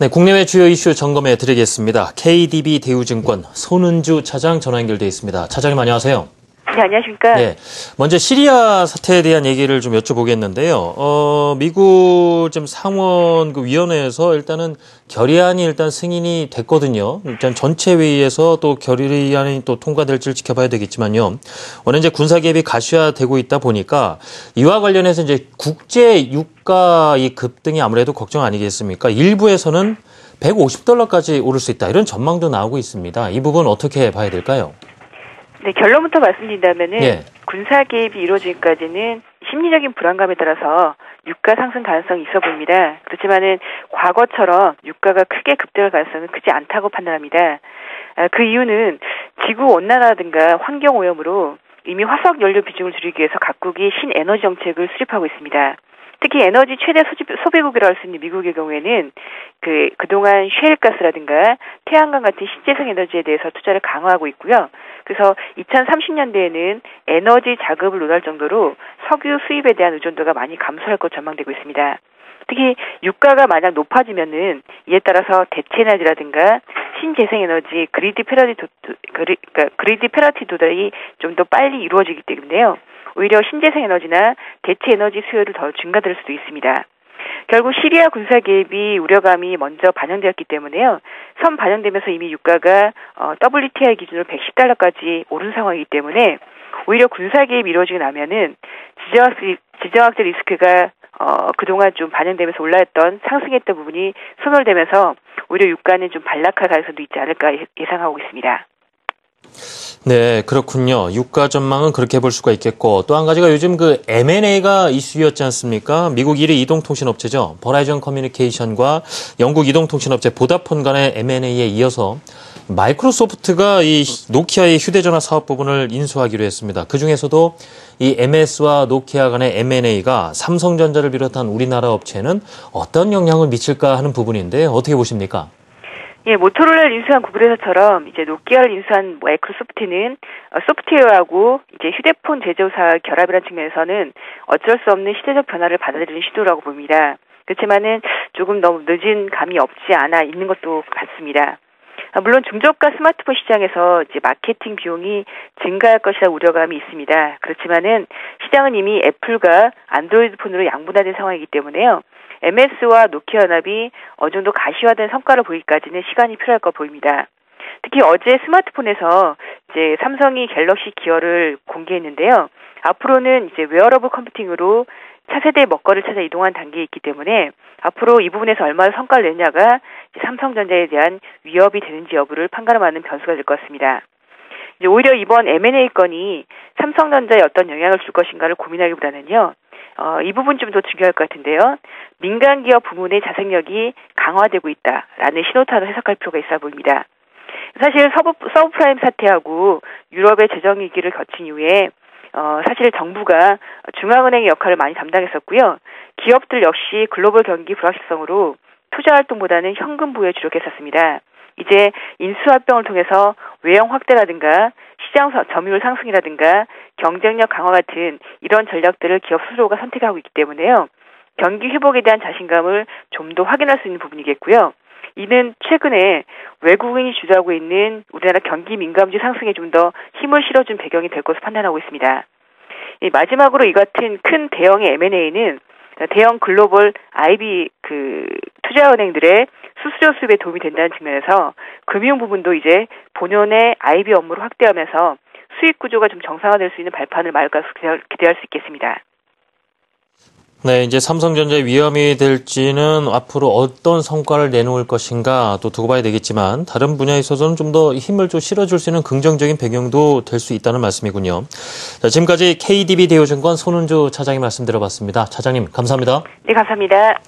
네, 국내외 주요 이슈 점검해 드리겠습니다. KDB 대우증권 손은주 차장 전화 연결돼 있습니다. 차장님 안녕하세요. 네, 안녕하십니까. 네, 먼저 시리아 사태에 대한 얘기를 좀 여쭤보겠는데요. 미국 좀 상원 위원회에서 일단은 결의안이 일단 승인이 됐거든요. 일단 전체 회의에서 또 결의안이 또 통과될지를 지켜봐야 되겠지만요. 오늘 이제 군사 개입이 가시화되고 있다 보니까 이와 관련해서 이제 국제 유가 이 급등이 아무래도 걱정 아니겠습니까? 일부에서는 $150까지 오를 수 있다. 이런 전망도 나오고 있습니다. 이 부분 어떻게 봐야 될까요? 네, 결론부터 말씀드린다면은 예. 군사 개입이 이루어지기까지는 심리적인 불안감에 따라서 유가 상승 가능성이 있어 보입니다. 그렇지만은 과거처럼 유가가 크게 급등할 가능성은 크지 않다고 판단합니다. 그 이유는 지구 온난화라든가 환경 오염으로 이미 화석 연료 비중을 줄이기 위해서 각국이 신에너지 정책을 수립하고 있습니다. 특히 에너지 최대 소비국이라고 할 수 있는 미국의 경우에는 그동안 셰일가스라든가 태양광 같은 신재생 에너지에 대해서 투자를 강화하고 있고요. 그래서 2030년대에는 에너지 자급을 논할 정도로 석유 수입에 대한 의존도가 많이 감소할 것으로 전망되고 있습니다. 특히 유가가 만약 높아지면은 이에 따라서 대체 에너지라든가 신재생 에너지 그리드 패러티 도달이 좀 더 빨리 이루어지기 때문에요. 오히려 신재생 에너지나 대체 에너지 수요를 더 증가될 수도 있습니다. 결국 시리아 군사 개입이 우려감이 먼저 반영되었기 때문에요. 선 반영되면서 이미 유가가 WTI 기준으로 $110까지 오른 상황이기 때문에 오히려 군사 개입이 이루어지고 나면은 지정학적 리스크가 그동안 좀 반영되면서 올라했던 상승했던 부분이 소멸되면서 오히려 유가는 좀 반락할 가능성도 있지 않을까 예상하고 있습니다. 네, 그렇군요. 유가 전망은 그렇게 볼 수가 있겠고 또 한 가지가 요즘 M&A가 이슈였지 않습니까? 미국 1위 이동통신업체죠. 버라이전 커뮤니케이션과 영국 이동통신업체 보다폰 간의 M&A에 이어서 마이크로소프트가 이 노키아의 휴대전화 사업 부분을 인수하기로 했습니다. 그중에서도 이 MS와 노키아 간의 M&A가 삼성전자를 비롯한 우리나라 업체에는 어떤 영향을 미칠까 하는 부분인데 어떻게 보십니까? 예, 모토로라를 인수한 구글에서처럼 이제 노키아를 인수한 마이크로소프트는 소프트웨어하고 이제 휴대폰 제조사 결합이라는 측면에서는 어쩔 수 없는 시대적 변화를 받아들이는 시도라고 봅니다. 그렇지만은 조금 너무 늦은 감이 없지 않아 있는 것도 같습니다. 물론 중저가 스마트폰 시장에서 이제 마케팅 비용이 증가할 것이라 우려감이 있습니다. 그렇지만은 시장은 이미 애플과 안드로이드 폰으로 양분화된 상황이기 때문에요. MS와 노키아 연합이 어느 정도 가시화된 성과를 보이기까지는 시간이 필요할 것 보입니다. 특히 어제 스마트폰에서 이제 삼성이 갤럭시 기어를 공개했는데요. 앞으로는 이제 웨어러블 컴퓨팅으로 차세대 먹거리를 찾아 이동한 단계에 있기 때문에 앞으로 이 부분에서 얼마나 성과를 내냐가 삼성전자에 대한 위협이 되는지 여부를 판가름하는 변수가 될 것 같습니다. 이제 오히려 이번 M&A 건이 삼성전자에 어떤 영향을 줄 것인가를 고민하기보다는요. 이 부분 좀 더 중요할 것 같은데요. 민간 기업 부문의 자생력이 강화되고 있다라는 신호탄을 해석할 필요가 있어 보입니다. 사실 서브프라임 사태하고 유럽의 재정 위기를 거친 이후에 사실 정부가 중앙은행의 역할을 많이 담당했었고요. 기업들 역시 글로벌 경기 불확실성으로 투자 활동보다는 현금 부여에 주력했었습니다. 이제 인수합병을 통해서 외형 확대라든가 시장 점유율 상승이라든가 경쟁력 강화 같은 이런 전략들을 기업 스스로가 선택하고 있기 때문에요. 경기 회복에 대한 자신감을 좀 더 확인할 수 있는 부분이겠고요. 이는 최근에 외국인이 주도하고 있는 우리나라 경기 민감지 상승에 좀 더 힘을 실어준 배경이 될 것으로 판단하고 있습니다. 마지막으로 이 같은 큰 대형의 M&A는 대형 글로벌 IB 투자은행들의 수수료 수입에 도움이 된다는 측면에서 금융 부분도 이제 본연의 IB 업무를 확대하면서 수익 구조가 좀 정상화될 수 있는 발판을 마을 것으로 기대할 수 있겠습니다. 네, 이제 삼성전자의 위험이 될지는 앞으로 어떤 성과를 내놓을 것인가 또 두고 봐야 되겠지만 다른 분야에 있어서는 좀 더 힘을 좀 실어줄 수 있는 긍정적인 배경도 될 수 있다는 말씀이군요. 자, 지금까지 KDB 대우증권 손은주 차장님 말씀 들어봤습니다. 차장님 감사합니다. 네, 감사합니다.